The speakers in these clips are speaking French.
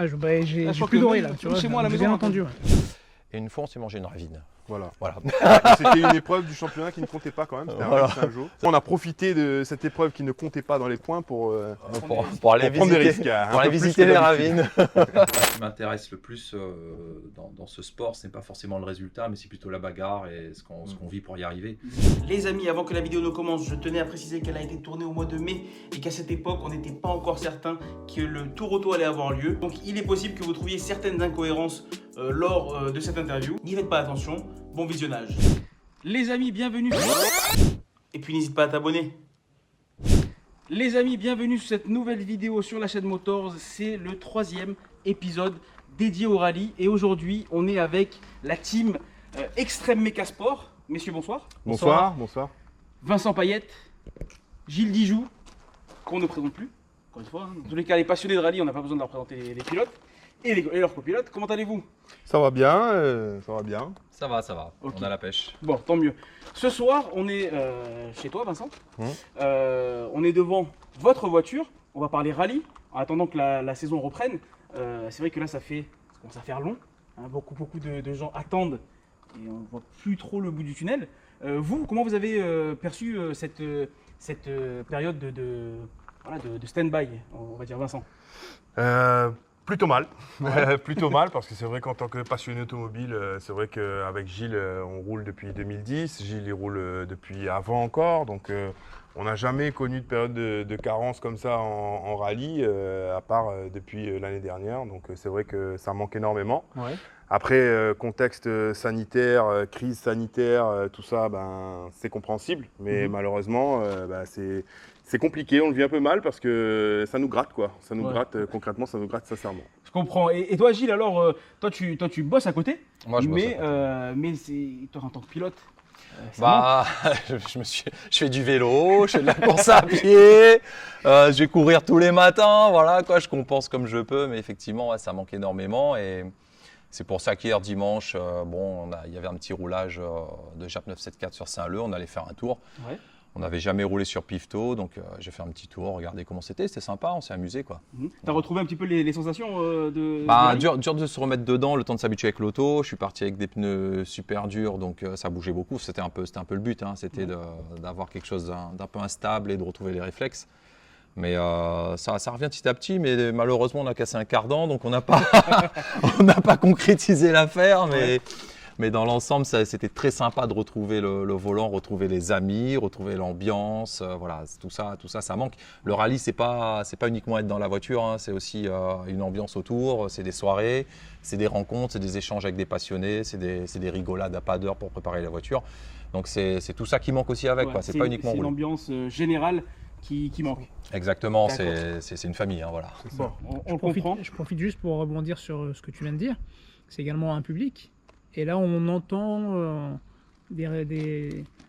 J'ai je crois plus que doré même là, tu vois. chez moi à la j'ai maison, bien un entendu. peu. Ouais. Et une fois, on s'est mangé une ravine. Voilà. Voilà. C'était une épreuve du championnat qui ne comptait pas quand même, c'était Voilà. un Saint-Jean. On a profité de cette épreuve qui ne comptait pas dans les points pour Pour aller prendre des visiter, risques. Un pour aller peu plus visiter que les d'habitude. ravines. Ce qui m'intéresse le plus dans ce sport, ce n'est pas forcément le résultat, mais c'est plutôt la bagarre et ce qu'on vit pour y arriver. Les amis, avant que la vidéo ne commence, je tenais à préciser qu'elle a été tournée au mois de mai et qu'à cette époque, on n'était pas encore certain que le tour auto allait avoir lieu. Donc il est possible que vous trouviez certaines incohérences lors de cette interview. N'y faites pas attention, bon visionnage. Les amis, bienvenue. Et puis n'hésite pas à t'abonner. Les amis, bienvenue sur cette nouvelle vidéo sur la chaîne Motors. C'est le 3e épisode dédié au rallye. Et aujourd'hui, on est avec la team Extrême Méca Sport. Messieurs, bonsoir. Bonsoir, bonsoir. Vincent Payette, Gilles Dijoux, qu'on ne présente plus, encore une fois. Hein. Dans tous les cas, les passionnés de rallye, on n'a pas besoin de leur présenter les pilotes et leurs copilotes. Comment allez-vous? Ça va bien, ça va bien. Ça va, Ok. on a la pêche. Bon, tant mieux. Ce soir, on est chez toi, Vincent. On est devant votre voiture. On va parler rallye. En attendant que la saison reprenne, c'est vrai que là, ça commence à faire long. Hein. Beaucoup de gens attendent et on voit plus trop le bout du tunnel. Vous, comment vous avez perçu cette période de stand-by, on va dire, Vincent? Plutôt mal. Ouais. Plutôt mal parce que c'est vrai qu'en tant que passionné automobile, c'est vrai qu'avec Gilles, on roule depuis 2010. Gilles, il roule depuis avant encore. Donc, on n'a jamais connu de période de carence comme ça en rallye, à part depuis l'année dernière. Donc, c'est vrai que ça manque énormément. Ouais. Après, contexte sanitaire, crise sanitaire, tout ça, c'est compréhensible. Mais malheureusement, c'est compliqué, on le vit un peu mal parce que ça nous gratte, quoi. Ça nous gratte, concrètement, ça nous gratte sincèrement. Je comprends. Et toi, Gilles, alors, toi, tu bosses à côté. Moi, je bosse mais, à mais toi, en tant que pilote, ça je fais du vélo, je fais de la course à pied, je vais courir tous les matins, voilà quoi, je compense comme je peux, mais effectivement, ouais, ça manque énormément et c'est pour ça qu'hier dimanche, il y avait un petit roulage de Jap 974 sur Saint-Leu, on allait faire un tour. Ouais. On n'avait jamais roulé sur Pifto, donc j'ai fait un petit tour, regardez comment c'était sympa, on s'est amusé quoi. T'as retrouvé un petit peu les sensations de Dur de se remettre dedans, le temps de s'habituer avec l'auto. Je suis parti avec des pneus super durs, donc ça bougeait beaucoup. C'était un peu le but, hein, c'était d'avoir quelque chose d'un peu instable et de retrouver les réflexes. Mais ça revient petit à petit, mais malheureusement on a cassé un cardan, donc on n'a pas, on n'a pas concrétisé l'affaire. Mais dans l'ensemble, c'était très sympa de retrouver le volant, retrouver les amis, retrouver l'ambiance. Voilà, tout ça, ça manque. Le rallye, c'est pas uniquement être dans la voiture, hein, c'est aussi une ambiance autour. C'est des soirées, c'est des rencontres, c'est des échanges avec des passionnés, c'est des rigolades à pas d'heure pour préparer la voiture. Donc c'est tout ça qui manque aussi avec. Ouais, Quoi. C'est pas uniquement c'est une rouler. ambiance générale qui manque. Exactement, D'accord. c'est une famille, hein, voilà. Bon, on comprend. Je profite juste pour rebondir sur ce que tu viens de dire. C'est également un public. Et là, on entend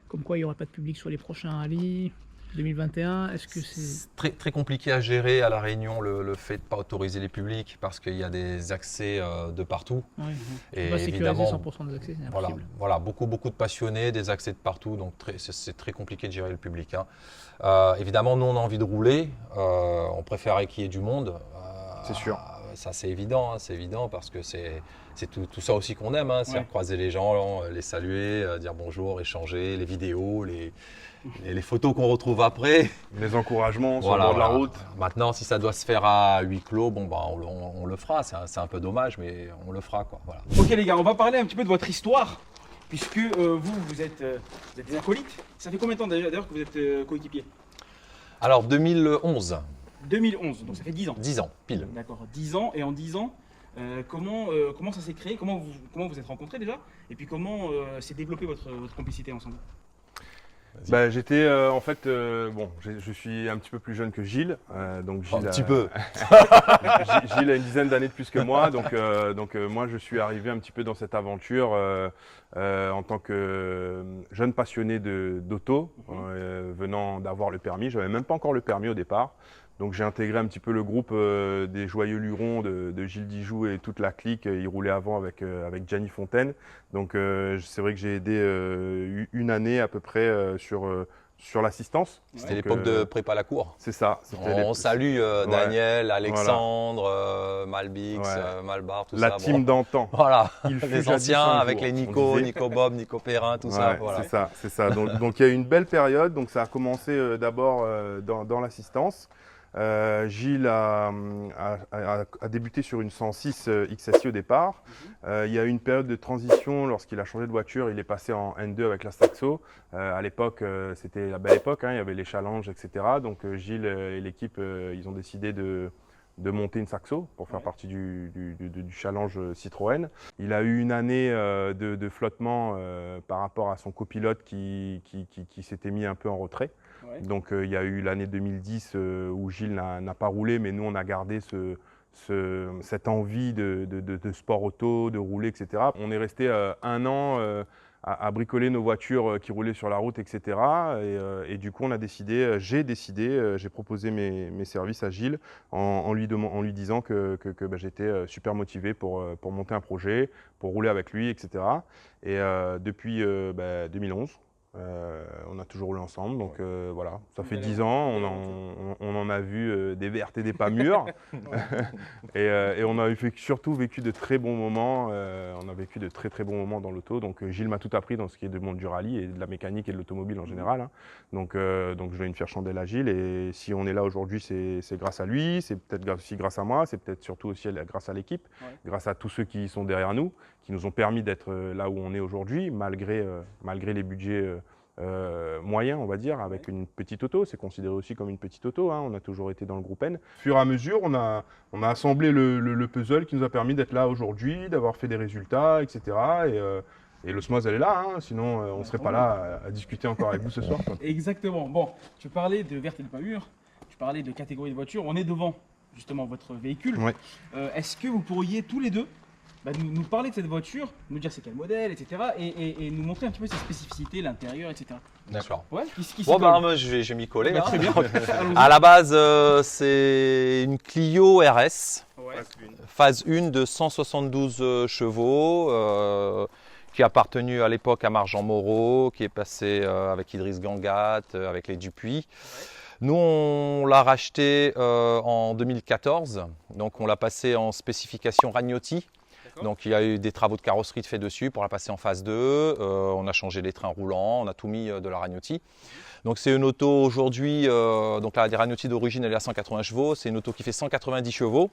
comme quoi il n'y aura pas de public sur les prochains rallyes 2021. Est-ce que c'est très, très compliqué à gérer à La Réunion le fait de ne pas autoriser les publics parce qu'il y a des accès de partout. ouais, Et on va sécuriser évidemment, 100% des accès, c'est voilà, impossible. voilà, beaucoup de passionnés, des accès de partout, donc c'est très compliqué de gérer le public. Hein. Évidemment, nous on a envie de rouler, on préférait qu'il y ait du monde. C'est sûr. Ça c'est évident parce que c'est tout ça aussi qu'on aime, hein, c'est croiser les gens, les saluer, dire bonjour, échanger, les vidéos, les photos qu'on retrouve après. Les encouragements sur le bord de la route. Maintenant, si ça doit se faire à huis clos, on le fera. C'est un peu dommage, mais on le fera, quoi. Voilà. Ok les gars, on va parler un petit peu de votre histoire, puisque vous êtes des acolytes. Ça fait combien de temps d'ailleurs que vous êtes coéquipiers? Alors 2011. 2011, donc ça fait 10 ans. 10 ans, pile. D'accord, 10 ans. Et en 10 ans, comment ça s'est créé, comment vous êtes rencontrés déjà? Et puis comment s'est développée votre complicité ensemble? J'étais en fait, je suis un petit peu plus jeune que Gilles. Donc Gilles Un petit peu. Gilles a une dizaine d'années de plus que moi. Donc moi, je suis arrivé un petit peu dans cette aventure en tant que jeune passionné d'auto, venant d'avoir le permis. Je n'avais même pas encore le permis au départ. Donc j'ai intégré un petit peu le groupe des Joyeux Lurons de Gilles Dijoux et toute la clique. Il roulait avant avec Gianni Fontaine. Donc c'est vrai que j'ai aidé une année à peu près sur sur l'assistance. C'était Donc, l'époque de prépa la cour. C'est ça. On salue Daniel, Alexandre, Malbix, Ouais. Malbar, tout La ça. team d'antan. Voilà, Il fut les jadis anciens un avec jour, les on Nico, disait. Nico Bob, Nico Perrin, tout ça. Ouais, Voilà. c'est ça. Donc il y a eu une belle période. Donc ça a commencé d'abord dans l'assistance. Gilles a débuté sur une 106 XSI au départ. Il y a eu une période de transition lorsqu'il a changé de voiture. Il est passé en N2 avec la Saxo. À l'époque, c'était la belle époque. Il y avait les challenges, etc. Donc Gilles et l'équipe, ils ont décidé de monter une Saxo pour faire partie du challenge Citroën. Il a eu une année de flottement par rapport à son copilote qui s'était mis un peu en retrait. Ouais. Donc il y a eu l'année 2010 où Gilles n'a pas roulé, mais nous on a gardé cette envie de sport auto, de rouler, etc. On est resté un an à bricoler nos voitures qui roulaient sur la route, etc. Et du coup, j'ai proposé mes services à Gilles en lui disant que j'étais super motivé pour monter un projet, pour rouler avec lui, etc. Et depuis 2011, on a toujours roulé ensemble, donc voilà, ça fait 10 ans, on en a vu des vertes et des pas mûres, et on a surtout vécu de très bons moments, on a vécu de très très bons moments dans l'auto, donc Gilles m'a tout appris dans ce qui est du monde du rallye et de la mécanique et de l'automobile en général, hein. Donc je dois une faire chandelle à Gilles, et si on est là aujourd'hui, c'est grâce à lui, c'est peut-être aussi grâce à moi, c'est peut-être surtout aussi grâce à l'équipe, grâce à tous ceux qui sont derrière nous, qui nous ont permis d'être là où on est aujourd'hui, malgré les budgets moyens, on va dire, avec une petite auto. C'est considéré aussi comme une petite auto, hein. On a toujours été dans le groupe N. Au fur et à mesure, on a assemblé le puzzle qui nous a permis d'être là aujourd'hui, d'avoir fait des résultats, etc. Et l'osmose, elle est là, hein. Sinon on ne serait pas là à discuter encore avec vous ce soir, quoi. Exactement. Bon, tu parlais de verte et de pas mûre, tu parlais de catégorie de voiture. On est devant justement votre véhicule. Ouais. Est-ce que vous pourriez tous les deux nous parler de cette voiture, nous dire c'est quel modèle, etc. Et nous montrer un petit peu ses spécificités, l'intérieur, etc. D'accord. Ouais, qui s'y Bon, colle. moi, je vais m'y coller. Bah, hein. très bien. Allons-y. À la base, c'est une Clio RS, Ouais. phase 1 de 172 chevaux, qui a appartenu à l'époque à Marjan Moreau, qui est passé avec Idriss Gangat, avec les Dupuis. Nous, on l'a racheté en 2014, donc on l'a passé en spécification Ragnotti. Donc il y a eu des travaux de carrosserie de fait dessus pour la passer en phase 2. On a changé les trains roulants, on a tout mis de la Ragnotti. Donc c'est une auto aujourd'hui, donc la Ragnotti d'origine elle est à 180 chevaux, c'est une auto qui fait 190 chevaux.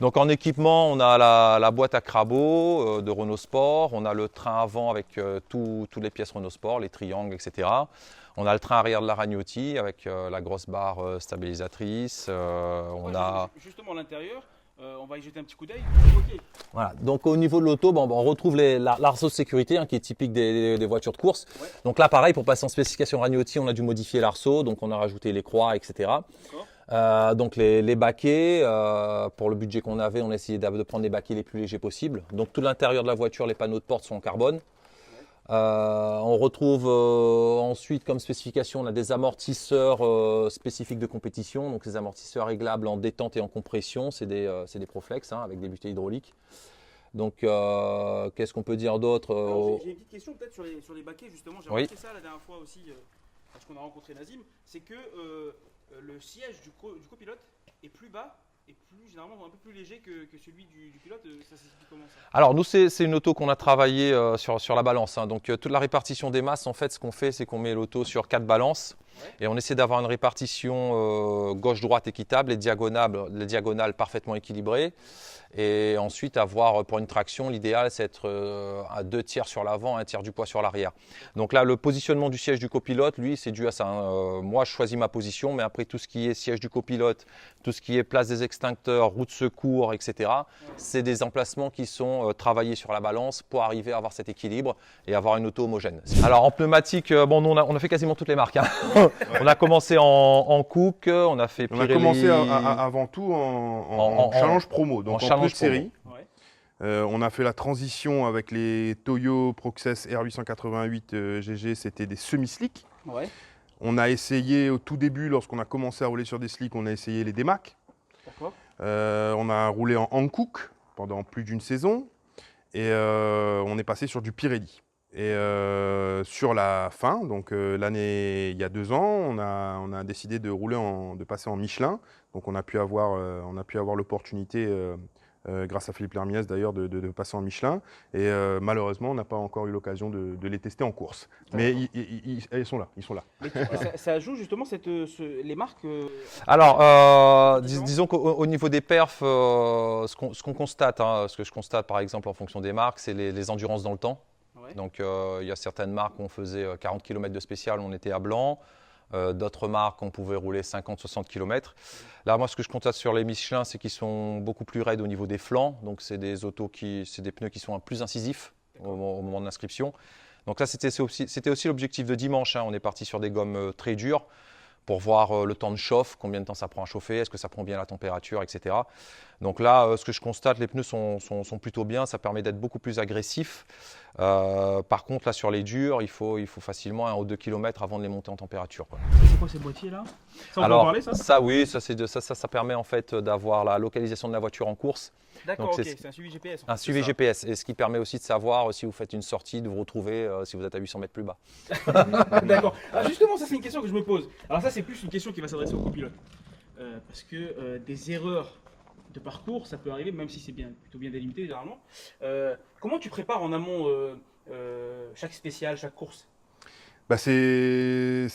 Donc en équipement, on a la boîte à crabot de Renault Sport, on a le train avant avec toutes les pièces Renault Sport, les triangles, etc. On a le train arrière de la Ragnotti avec la grosse barre stabilisatrice. On a... Justement l'intérieur. On va y jeter un petit coup d'œil. Ok. Voilà. Donc au niveau de l'auto, on retrouve l'arceau de sécurité qui est typique des voitures de course. Ouais. Donc là pareil, pour passer en spécification Ragnotti, on a dû modifier l'arceau, donc on a rajouté les croix, etc. Donc les baquets, pour le budget qu'on avait, on a essayé de prendre les baquets les plus légers possibles. Donc tout l'intérieur de la voiture, les panneaux de porte sont en carbone. On retrouve ensuite comme spécification, on a des amortisseurs spécifiques de compétition, donc ces amortisseurs réglables en détente et en compression, c'est des Proflex avec des butées hydrauliques. Donc qu'est-ce qu'on peut dire d'autre? J'ai une petite question peut-être sur les baquets justement, j'ai Oui. remarqué ça la dernière fois aussi parce qu'on a rencontré Nazim, c'est que le siège du copilote est plus bas et plus généralement un peu plus léger que celui du pilote. Ça s'explique comment ça? Alors nous c'est une auto qu'on a travaillé sur la balance, hein. Donc toute la répartition des masses, en fait ce qu'on fait c'est qu'on met l'auto sur 4 balances et on essaie d'avoir une répartition gauche-droite équitable, les diagonales parfaitement équilibrées, et ensuite avoir pour une traction l'idéal c'est être à 2 tiers sur l'avant, 1 tiers du poids sur l'arrière. Donc là le positionnement du siège du copilote, lui c'est dû à ça, hein. Moi je choisis ma position, mais après tout ce qui est siège du copilote, tout ce qui est place des extincteurs, roue de secours, etc. C'est des emplacements qui sont travaillés sur la balance pour arriver à avoir cet équilibre et avoir une auto homogène. Alors en pneumatique, nous on a fait quasiment toutes les marques, hein. On a commencé en Cook, on a fait Pirelli. On a commencé avant tout en challenge promo, donc en pneus de série. On a fait la transition avec les Toyo Proxess R888 GG, c'était des semi-slicks. Ouais. On a essayé au tout début, lorsqu'on a commencé à rouler sur des slicks, on a essayé les Demac. D'accord. On a roulé en Hankook pendant plus d'une saison et on est passé sur du Pirelli. Et sur la fin, donc l'année, il y a 2 ans, on a décidé de de passer en Michelin. Donc on a pu avoir l'opportunité, grâce à Philippe Lermiès d'ailleurs, de passer en Michelin. Et malheureusement, on n'a pas encore eu l'occasion de les tester en course. Mais ils sont là, ils sont là. Mais ça joue justement les marques Alors, différentes. disons qu'au niveau des perfs, ce qu'on constate, hein, ce que je constate par exemple en fonction des marques, c'est les endurances dans le temps. Ouais. Donc, il y a certaines marques où on faisait 40 km de spécial, on était à blanc. D'autres marques, on pouvait rouler 50-60 km. Là, moi, ce que je constate sur les Michelin, c'est qu'ils sont beaucoup plus raides au niveau des flancs. Donc, c'est des pneus qui sont plus incisifs au moment de l'inscription. Donc là, c'était aussi l'objectif de dimanche, hein. On est parti sur des gommes très dures pour voir le temps de chauffe, combien de temps ça prend à chauffer, est-ce que ça prend bien la température, etc. Donc là, ce que je constate, les pneus sont plutôt bien, ça permet d'être beaucoup plus agressif. Par contre, là, sur les durs, il faut facilement 1 ou 2 km avant de les monter en température, quoi. C'est quoi ces boîtiers là? Ça, on peut en Alors, parler, ça? oui, ça permet en fait d'avoir la localisation de la voiture en course. D'accord, donc ok, c'est- c'est un suivi GPS. Un suivi GPS, et ce qui permet aussi de savoir si vous faites une sortie, de vous retrouver si vous êtes à 800 mètres plus bas. D'accord. Alors justement, ça c'est une question que je me pose. Alors ça c'est plus une question qui va s'adresser au copilote. Parce que des erreurs de parcours, ça peut arriver, même si c'est plutôt bien délimité généralement. Comment tu prépares en amont chaque spécial, chaque course? Bah, c'est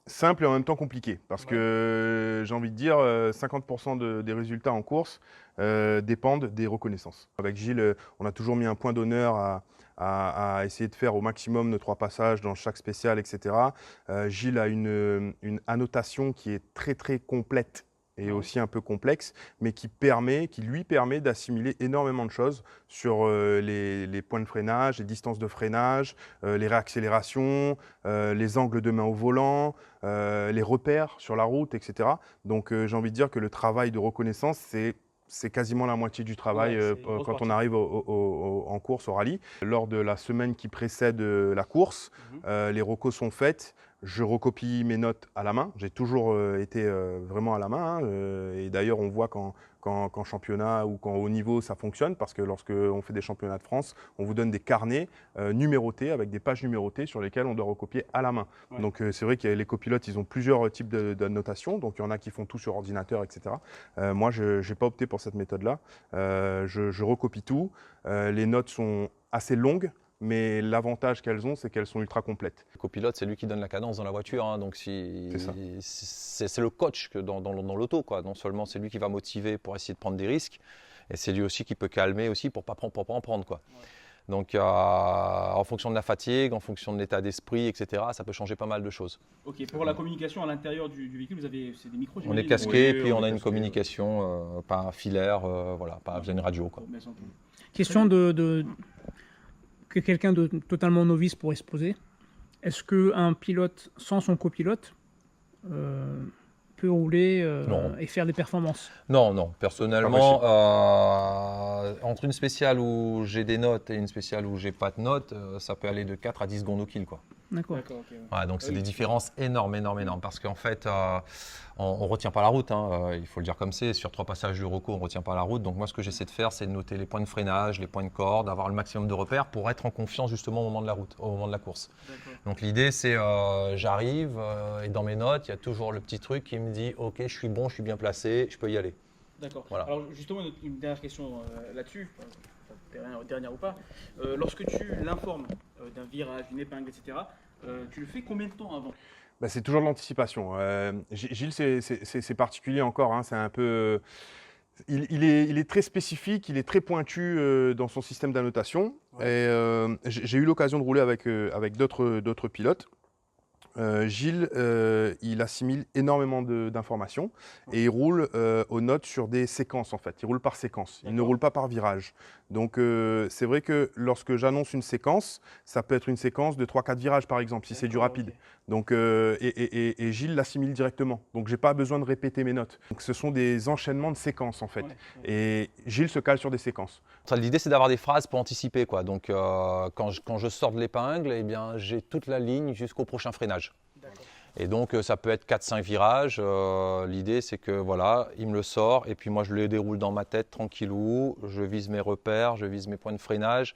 simple et en même temps compliqué. Parce Ouais. que j'ai envie de dire, 50% des résultats en course dépendent des reconnaissances. Avec Gilles, on a toujours mis un point d'honneur à essayer de faire au maximum nos 3 passages dans chaque spécial, etc. Gilles a une annotation qui est très très complète et aussi un peu complexe, mais qui lui permet d'assimiler énormément de choses sur les points de freinage, les distances de freinage, les réaccélérations, les angles de main au volant, les repères sur la route, etc. Donc j'ai envie de dire que le travail de reconnaissance, c'est quasiment la moitié du travail Ouais, c'est une grosse quand on partie. arrive en course, au rallye. Lors de la semaine qui précède la course, les recos sont faites. Je recopie mes notes à la main. J'ai toujours été vraiment à la main, hein. Et d'ailleurs, on voit qu'en championnat ou qu'en haut niveau, ça fonctionne, parce que lorsqu'on fait des championnats de France, on vous donne des carnets numérotés, avec des pages numérotées sur lesquelles on doit recopier à la main. Ouais. Donc c'est vrai que les copilotes, ils ont plusieurs types de notation. Donc il y en a qui font tout sur ordinateur, etc. Moi, je n'ai pas opté pour cette méthode-là. Je recopie tout. Les notes sont assez longues, mais l'avantage qu'elles ont, c'est qu'elles sont ultra complètes. Le copilote, c'est lui qui donne la cadence dans la voiture, hein. Donc C'est ça. c'est le coach dans l'auto, quoi. Non seulement c'est lui qui va motiver pour essayer de prendre des risques, et c'est lui aussi qui peut calmer aussi pour pas en prendre, quoi. Ouais. Donc en fonction de la fatigue, en fonction de l'état d'esprit, etc., ça peut changer pas mal de choses. Ok, pour la communication à l'intérieur du véhicule, c'est des micros? On est j'imagine? casqué, Oui, puis on on a est une casqué, communication par filaire, voilà, via une radio, quoi. Mais sans tout. Question que quelqu'un de totalement novice pourrait se poser. Est-ce qu'un pilote sans son copilote peut rouler Non. et faire des performances? Non, personnellement, entre une spéciale où j'ai des notes et une spéciale où j'ai pas de notes, ça peut aller de 4 à 10 secondes au kill, quoi. D'accord. D'accord, ok. Ouais. Ouais, donc c'est Oui. des différences énormes, parce qu'en fait, on retient pas la route, hein, il faut le dire comme c'est. Sur 3 passages de reco, on retient pas la route. Donc moi, ce que j'essaie de faire, c'est de noter les points de freinage, les points de corde, avoir le maximum de repères pour être en confiance justement au moment de la route, au moment de la course. D'accord. Donc l'idée, c'est j'arrive et dans mes notes, il y a toujours le petit truc qui me dit ok, je suis bon, je suis bien placé, je peux y aller. D'accord. Voilà. Alors justement, une dernière question là-dessus, dernière ou pas. Lorsque tu l'informes d'un virage, d'une épingle, etc., tu le fais combien de temps avant? Bah, c'est toujours de l'anticipation. Gilles, c'est particulier encore, hein, c'est un peu... Il est très spécifique, il est très pointu dans son système d'annotation. Ouais. Et j'ai eu l'occasion de rouler avec d'autres pilotes. Gilles, il assimile énormément d'informations et il roule aux notes sur des séquences en fait. Il roule par séquence, il ne D'accord. roule pas par virage. Donc c'est vrai que lorsque j'annonce une séquence, ça peut être une séquence de 3-4 virages par exemple, si c'est du D'accord, rapide. ok. Donc, et Gilles l'assimile directement. Donc j'ai pas besoin de répéter mes notes. Donc ce sont des enchaînements de séquences en fait. Ouais, ouais. Et Gilles se cale sur des séquences. L'idée, c'est d'avoir des phrases pour anticiper, quoi. Donc quand je sors de l'épingle, eh bien, j'ai toute la ligne jusqu'au prochain freinage. D'accord. Et donc ça peut être 4-5 virages. L'idée, c'est que voilà, il me le sort et puis moi je le déroule dans ma tête tranquillou. Je vise mes repères, je vise mes points de freinage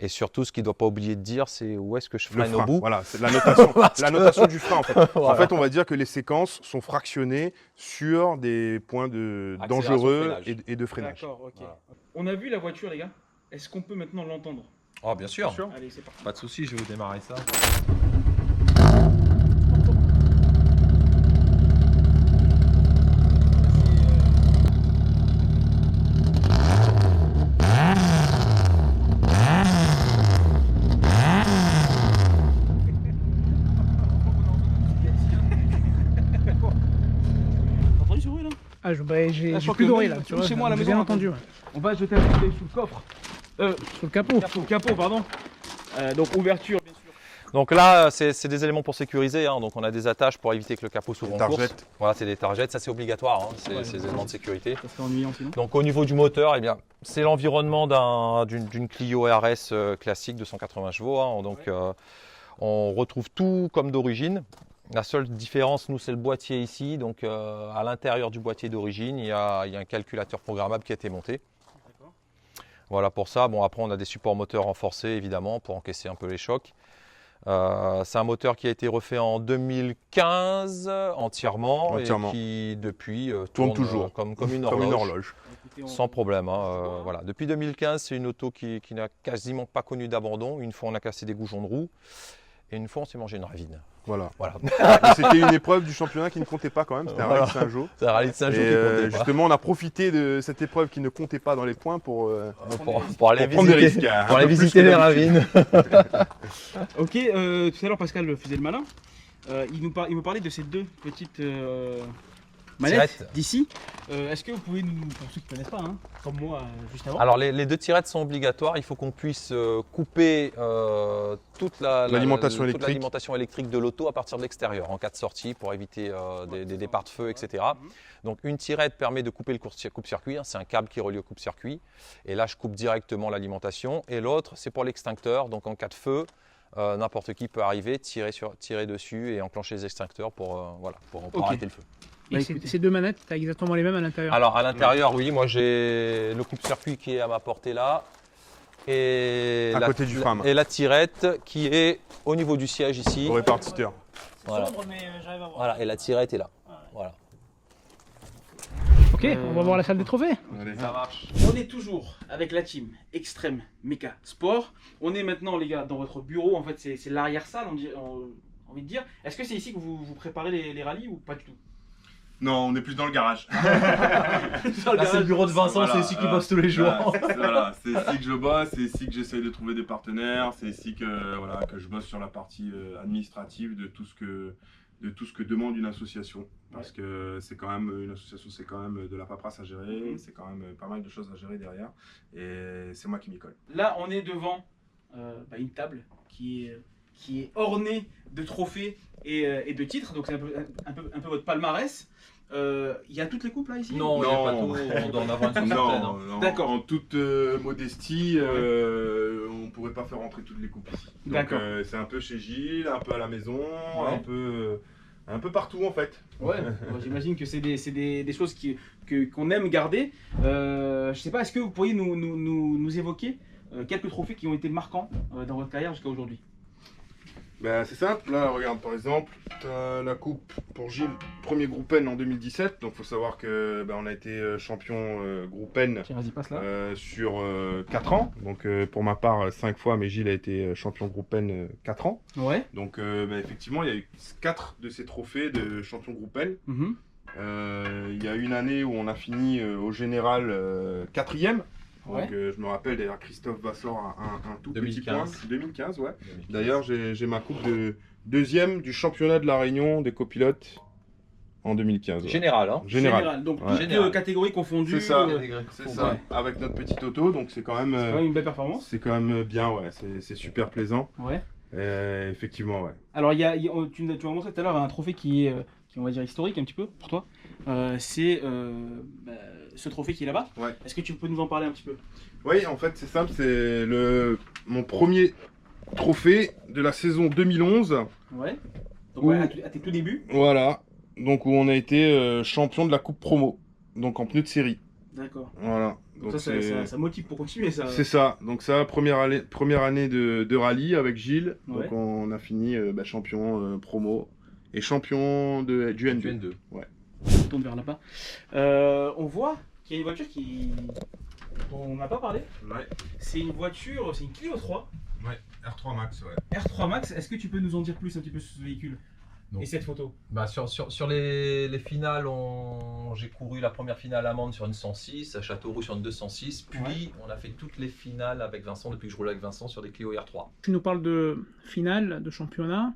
Et surtout, ce qu'il ne doit pas oublier de dire, c'est où est-ce que je Le freine frein, au bout. voilà, c'est la notation, la notation du frein en fait. Voilà. En fait, on va dire que les séquences sont fractionnées sur des points Accélération, dangereux freinage. et de freinage. D'accord, ok. Voilà. On a vu la voiture, les gars. Est-ce qu'on peut maintenant l'entendre? Oh, bien sûr. Allez, c'est parti. Pas de souci, je vais vous démarrer ça. T'as entendu ce bruit là? Ah, j'ai je crois plus que d'oreilles même là, tu vois. chez moi à la j'ai maison, bien on entendu. Ouais. On va jeter un coup d'œil sous le coffre. Sous le capot. Sous le capot, pardon. Donc ouverture, bien sûr. Donc là, c'est des éléments pour sécuriser. Hein. Donc on a des attaches pour éviter que le capot s'ouvre en course. Targets. Voilà, c'est des targets. Ça, c'est obligatoire. Hein. Ouais. Ces éléments de sécurité. Ça serait ennuyant sinon. Donc au niveau du moteur, eh bien, c'est l'environnement d'une Clio RS classique de 180 chevaux. Hein. Donc on retrouve tout comme d'origine. La seule différence, nous, c'est le boîtier ici. Donc à l'intérieur du boîtier d'origine, il y a un calculateur programmable qui a été monté. Voilà pour ça. Bon, après, on a des supports moteurs renforcés, évidemment, pour encaisser un peu les chocs. C'est un moteur qui a été refait en 2015 entièrement. Et qui, depuis, Tourne toujours. Comme une Comme une horloge. horloge. Sans problème. Hein, voilà. Depuis 2015, c'est une auto qui n'a quasiment pas connu d'abandon. Une fois, on a cassé des goujons de roue. Et une fois, on s'est mangé une ravine. Voilà. Voilà. Mais c'était une épreuve du championnat qui ne comptait pas quand même. C'était un Voilà. rallye de Saint-Jean. C'est un rallye de Saint-Jean qui comptait pas. Justement, on a profité de cette épreuve qui ne comptait pas dans les points pour Pour aller prendre des visiter, risques. pour un aller peu plus visiter que les d'habitude. ravines. Ok, tout à l'heure Pascal faisait le malin. Il me parlait de ces deux petites manettes Tirettes. d'ici. Est-ce que vous pouvez nous, pour ceux qui ne connaissent pas, hein, comme moi juste avant. Alors les deux tirettes sont obligatoires. Il faut qu'on puisse couper toute L'alimentation toute électrique. l'alimentation électrique de l'auto à partir de l'extérieur en cas de sortie pour éviter des départs de feu, etc. Donc une tirette permet de couper le coupe-circuit. Hein, c'est un câble qui relie au coupe-circuit. Et là, je coupe directement l'alimentation. Et l'autre, c'est pour l'extincteur. Donc en cas de feu, n'importe qui peut arriver, tirer dessus et enclencher les extincteurs pour arrêter le feu. Et Bah, ces écoutez. ces deux manettes, tu as exactement les mêmes à l'intérieur. Alors à l'intérieur, oui, moi j'ai le coupe-circuit qui est à ma portée là. Et À côté du frein. Et la tirette qui est au niveau du siège ici. Au répartiteur. Voilà. mais j'arrive à voir. Voilà, et la tirette est là. Voilà. Ok, on va voir la salle des trophées. Ça marche. On est toujours avec la team Extreme Mecha Sport. On est maintenant, les gars, dans votre bureau. En fait, c'est l'arrière-salle, on envie de dire. Est-ce que c'est ici que vous préparez les rallyes ou pas du tout? Non, on est plus dans le garage. Là, c'est le bureau de Vincent, Voilà, c'est ici qu'il bosse tous les jours. Voilà, c'est ici que je bosse, c'est ici que j'essaye de trouver des partenaires, c'est ici que je bosse sur la partie administrative de tout ce que demande une association. Parce que c'est quand même une association, c'est quand même de la paperasse à gérer, c'est quand même pas mal de choses à gérer derrière. Et c'est moi qui m'y colle. Là, on est devant une table qui est ornée de trophées et de titres. Donc c'est un peu votre palmarès. Il y a toutes les coupes là ici? Non, il n'y a pas tout, on doit en avoir une soixantaine. hein. Non, D'accord. en toute modestie, on ne pourrait pas faire rentrer toutes les coupes ici. Donc, D'accord. c'est un peu chez Gilles, un peu à la maison, Ouais. un peu partout en fait. Ouais, j'imagine que c'est des choses qu'on aime garder. Je sais pas, est-ce que vous pourriez nous évoquer quelques trophées qui ont été marquants dans votre carrière jusqu'à aujourd'hui? Ben, c'est simple, là regarde par exemple, t'as la coupe pour Gilles, premier groupe N en 2017, donc faut savoir que on a été champion groupe N Tiens, vas-y, passe là. sur 4 ans, donc pour ma part 5 fois, mais Gilles a été champion groupe N 4 ans, Ouais. donc effectivement il y a eu 4 de ces trophées de champion groupe N. Mhm. Il y a une année où on a fini au général 4e. Ouais. Donc, je me rappelle d'ailleurs Christophe Vassor un tout 2015. petit point. 2015, ouais. D'ailleurs, j'ai ma coupe de 2e du championnat de la Réunion des copilotes en 2015. Ouais. Général, hein. Général. Donc Ouais. toutes Général. catégories confondues. C'est ça. C'est C'est ça. Avec notre petite auto, donc c'est quand C'est quand même, même une belle performance. bien, ouais. C'est super plaisant. Ouais. Effectivement, ouais. Alors tu m'as montré tout à l'heure un trophée qui est on va dire historique un petit peu pour toi. C'est ce trophée qui est là-bas. Ouais. Est-ce que tu peux nous en parler un petit peu? Oui, en fait, c'est simple, c'est mon premier trophée de la saison 2011. Ouais. Donc Ouh. ouais, à tes tout débuts. Voilà. Donc où on a été champion de la coupe promo, donc en pneu de série. D'accord. Voilà. Donc Donc ça motive pour continuer ça. c'est ça. Donc ça, première année de rallye avec Gilles. Ouais. Donc on a fini champion promo et champion du N2. Du N2. On tourne vers là-bas. On voit qu'il y a une voiture dont on n'a pas parlé. Ouais. C'est une Clio 3. Ouais. R3 Max, ouais. R3 Max. Est-ce que tu peux nous en dire plus un petit peu sur ce véhicule Non. et cette photo? Bah sur les finales, j'ai couru la première finale à Mende sur une 106, à Châteauroux sur une 206, puis Ouais. on a fait toutes les finales avec Vincent, depuis que je roule avec Vincent, sur des Clio R3. Tu nous parles de finale de championnat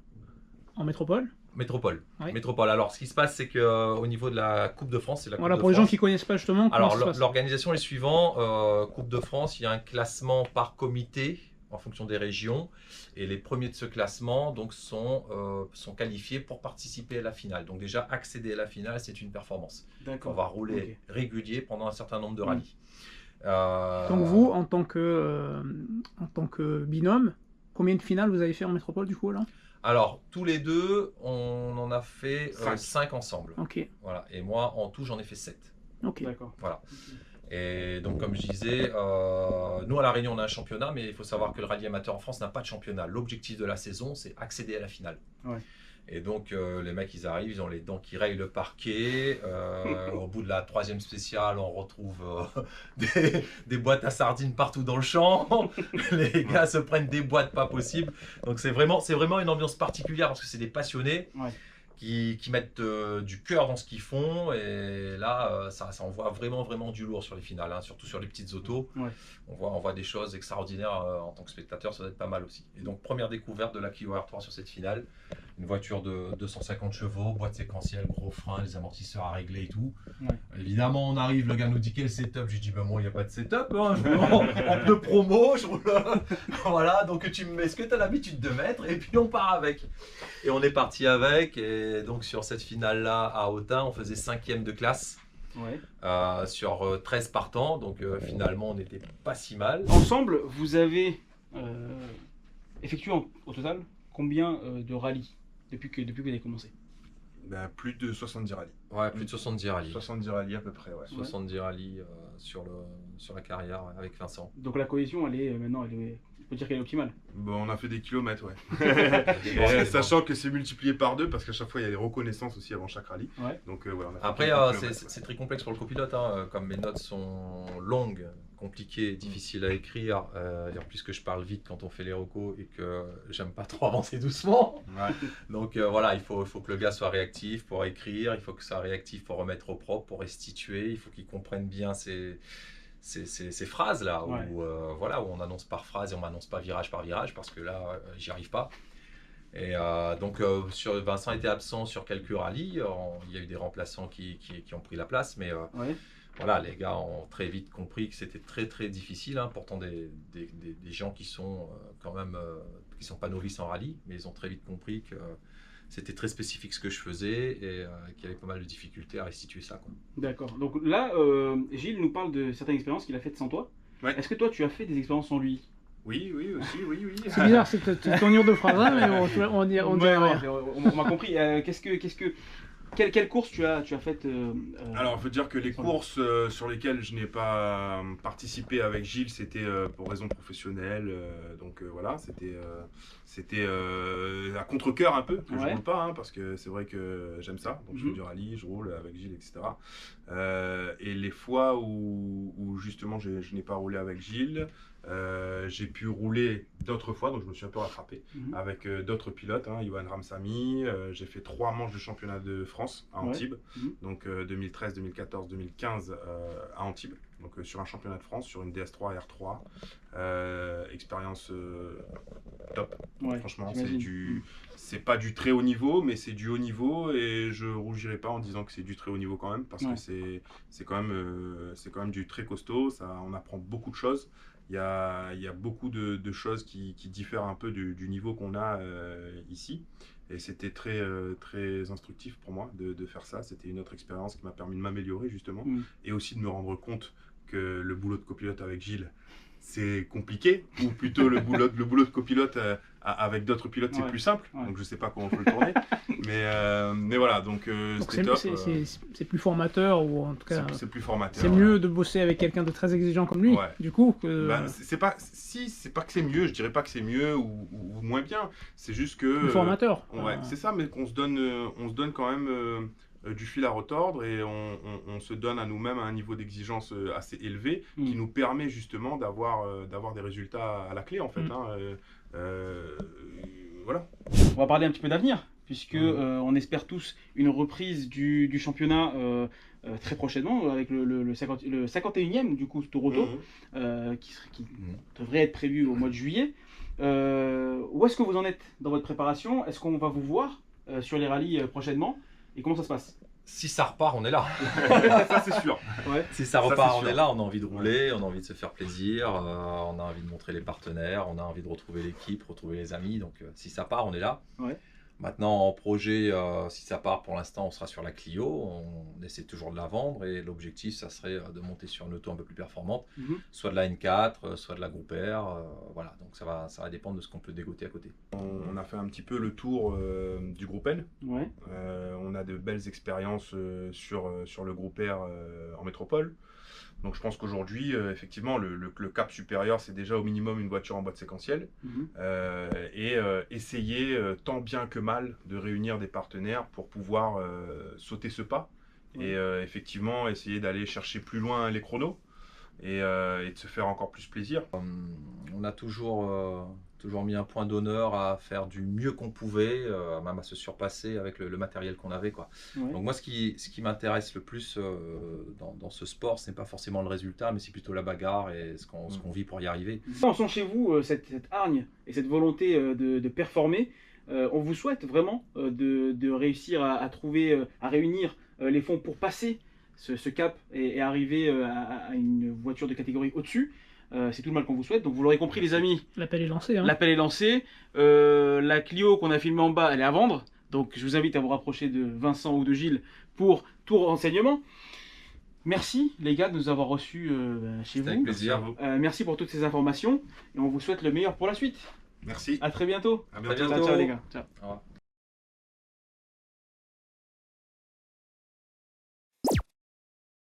en métropole. Métropole. Oui. Métropole. Alors ce qui se passe, c'est qu'au niveau de la Coupe de France, c'est la Coupe Voilà, de pour les France. gens qui connaissent pas justement, comment Alors ça se passe? l'organisation est suivante. Coupe de France, il y a un classement par comité en fonction des régions, et les premiers de ce classement donc sont qualifiés pour participer à la finale. Donc déjà accéder à la finale, c'est une performance. On D'accord. va rouler régulier pendant un certain nombre de rallyes. Donc vous, en tant que binôme, combien de finales vous avez fait en métropole du coup là? Alors tous les deux, on en a fait 5. 5 ensemble. Ok, Voilà. Et moi, en tout, j'en ai fait 7. ok. D'accord. Voilà. Et donc, comme je disais, nous à La Réunion, on a un championnat, mais il faut savoir que le rallye amateur en France n'a pas de championnat. L'objectif de la saison, c'est accéder à la finale. Ouais. Et donc, les mecs, ils arrivent, ils ont les dents qui rayent le parquet. Au bout de la 3e spéciale, on retrouve des boîtes à sardines partout dans le champ. Les gars se prennent des boîtes pas possibles. Donc, c'est vraiment une ambiance particulière parce que c'est des passionnés. Ouais. Qui mettent du cœur dans ce qu'ils font, et là ça envoie vraiment du lourd sur les finales, hein, surtout sur les petites autos. Ouais. On voit des choses extraordinaires en tant que spectateur, ça doit être pas mal aussi. Et donc première découverte de la Clio R3 sur cette finale, une voiture de 250 chevaux, boîte séquentielle, gros frein, les amortisseurs à régler et tout. Ouais. Évidemment on arrive, le gars nous dit quel setup, j'ai dit ben moi il n'y a pas de setup, hein, je roule en pneu promo, je roule voilà, donc tu me mets ce que tu as l'habitude de mettre et puis on part avec. Et on est parti avec, et donc sur cette finale-là à Autun, on faisait 5e de classe Ouais. sur 13 partants, donc finalement on n'était pas si mal. Ensemble, vous avez effectué au total combien de rallyes depuis que vous avez commencé? Ben, plus de 70 rallyes. Ouais, plus de 70 rallyes. 70 rallyes à peu près, ouais. 70 rallyes sur la carrière avec Vincent. Donc la cohésion, maintenant, on peut dire qu'elle est optimale. Bon, on a fait des kilomètres, ouais. Des bords. Sachant que c'est multiplié par 2 parce qu'à chaque fois il y a des reconnaissances aussi avant chaque rallye. Ouais. Donc voilà, on a fait Après, quelques kilomètres, c'est très complexe pour le copilote, hein, comme mes notes sont longues, compliquées, difficiles à écrire, et en plus que je parle vite quand on fait les recos et que j'aime pas trop avancer doucement. Ouais. Donc voilà, il faut que le gars soit réactif pour écrire, il faut que soit réactif pour remettre au propre, pour restituer, il faut qu'il comprenne bien ces phrases-là, Ouais. où on annonce par phrase et on m'annonce pas virage par virage, parce que là, j'y arrive pas. Et donc, Vincent était absent sur quelques rallyes, il y a eu des remplaçants qui ont pris la place, mais Ouais. voilà, les gars ont très vite compris que c'était très difficile, hein, pourtant des gens qui sont quand même, qui sont pas novices en rallye, mais ils ont très vite compris que c'était très spécifique ce que je faisais, et qu'il y avait pas mal de difficultés à restituer ça, quoi. D'accord. Donc là, Gilles nous parle de certaines expériences qu'il a faites sans toi. Ouais. Est-ce que toi, tu as fait des expériences sans lui? Oui, aussi, oui. C'est bizarre cette tournure de phrase, hein, mais on dirait rien. On m'a compris. Quelle course tu as faites Alors, il faut dire que les sans courses sur lesquelles je n'ai pas participé avec Gilles, c'était pour raisons professionnelles. Donc voilà, c'était à contre-cœur un peu que je Ouais. roule pas, hein, parce que c'est vrai que j'aime ça. Donc je fais du rallye, je roule avec Gilles, etc. Et les fois où justement je n'ai pas roulé avec Gilles, j'ai pu rouler d'autres fois, donc je me suis un peu rattrapé avec d'autres pilotes, hein, Johan Ramsamy. J'ai fait 3 manches de championnat de France à Antibes, donc 2013, 2014, 2015 à Antibes, donc sur un championnat de France, sur une DS3 R3. Expérience top. Ouais, Franchement, j'imagine. c'est pas du très haut niveau, mais c'est du haut niveau, et je rougirai pas en disant que c'est du très haut niveau quand même, parce que c'est quand même du très costaud. Ça, on apprend beaucoup de choses. Il y a beaucoup de choses qui diffèrent un peu du niveau qu'on a ici. Et c'était très instructif pour moi de faire ça. C'était une autre expérience qui m'a permis de m'améliorer justement, et aussi de me rendre compte que le boulot de copilote avec Gilles, c'est compliqué, ou plutôt le boulot de copilote avec d'autres pilotes, c'est Ouais. plus simple. Ouais. Donc je sais pas comment on peut le tourner. mais voilà, donc Donc c'était top. c'est plus formateur, ou en tout cas, C'est plus formateur. c'est mieux de bosser avec quelqu'un de très exigeant comme lui, Ouais. du coup, que Bah, c'est pas que c'est mieux, je dirais pas que c'est mieux ou moins bien, c'est juste que plus formateur. ouais, c'est ça, mais qu'on se donne quand même du fil à retordre et on se donne à nous-mêmes un niveau d'exigence assez élevé qui nous permet justement d'avoir des résultats à la clé en fait. Voilà. On va parler un petit peu d'avenir, puisque on espère tous une reprise du championnat très prochainement, avec le 51e du coup Tour Auto, qui devrait être prévu au mois de juillet. Où est-ce que vous en êtes dans votre préparation? Est-ce qu'on va vous voir sur les rallyes prochainement? Et comment ça se passe? Si ça repart, on est là. Ça c'est sûr. Ouais. Si ça Ça, repart, c'est on sûr. est là. On a envie de rouler, on a envie de se faire plaisir, on a envie de montrer les partenaires, on a envie de retrouver l'équipe, retrouver les amis. Donc si ça part, on est là. Ouais. Maintenant, en projet, si ça part pour l'instant, on sera sur la Clio. On essaie toujours de la vendre et l'objectif, ça serait de monter sur une auto un peu plus performante, soit de la N4, soit de la Groupe R. Voilà, donc ça va dépendre de ce qu'on peut dégoter à côté. On a fait un petit peu le tour du groupe N. Ouais. On a de belles expériences sur le groupe R en métropole. Donc je pense qu'aujourd'hui, effectivement, le cap supérieur, c'est déjà au minimum une voiture en boîte séquentielle. Et essayer, tant bien que mal, de réunir des partenaires pour pouvoir sauter ce pas. Et effectivement, essayer d'aller chercher plus loin les chronos et de se faire encore plus plaisir. On a toujours mis un point d'honneur à faire du mieux qu'on pouvait, même à se surpasser avec le matériel qu'on avait, quoi. Ouais. Donc moi, ce qui m'intéresse le plus dans ce sport, ce n'est pas forcément le résultat, mais c'est plutôt la bagarre et ce qu'on vit pour y arriver. On sent chez vous cette hargne et cette volonté de performer. On vous souhaite vraiment de réussir à trouver, à réunir les fonds pour passer ce cap et arriver à une voiture de catégorie au-dessus. C'est tout le mal qu'on vous souhaite. Donc vous l'aurez compris les amis, L'appel est lancé. Hein. l'appel est lancé. La Clio qu'on a filmée en bas, elle est à vendre. Donc je vous invite à vous rapprocher de Vincent ou de Gilles pour tout renseignement. Merci les gars de nous avoir reçus chez C'était avec vous. plaisir. Merci pour toutes ces informations et on vous souhaite le meilleur pour la suite. Merci. À très bientôt. À Très bientôt. Ciao, ciao les gars. Ciao. Au revoir.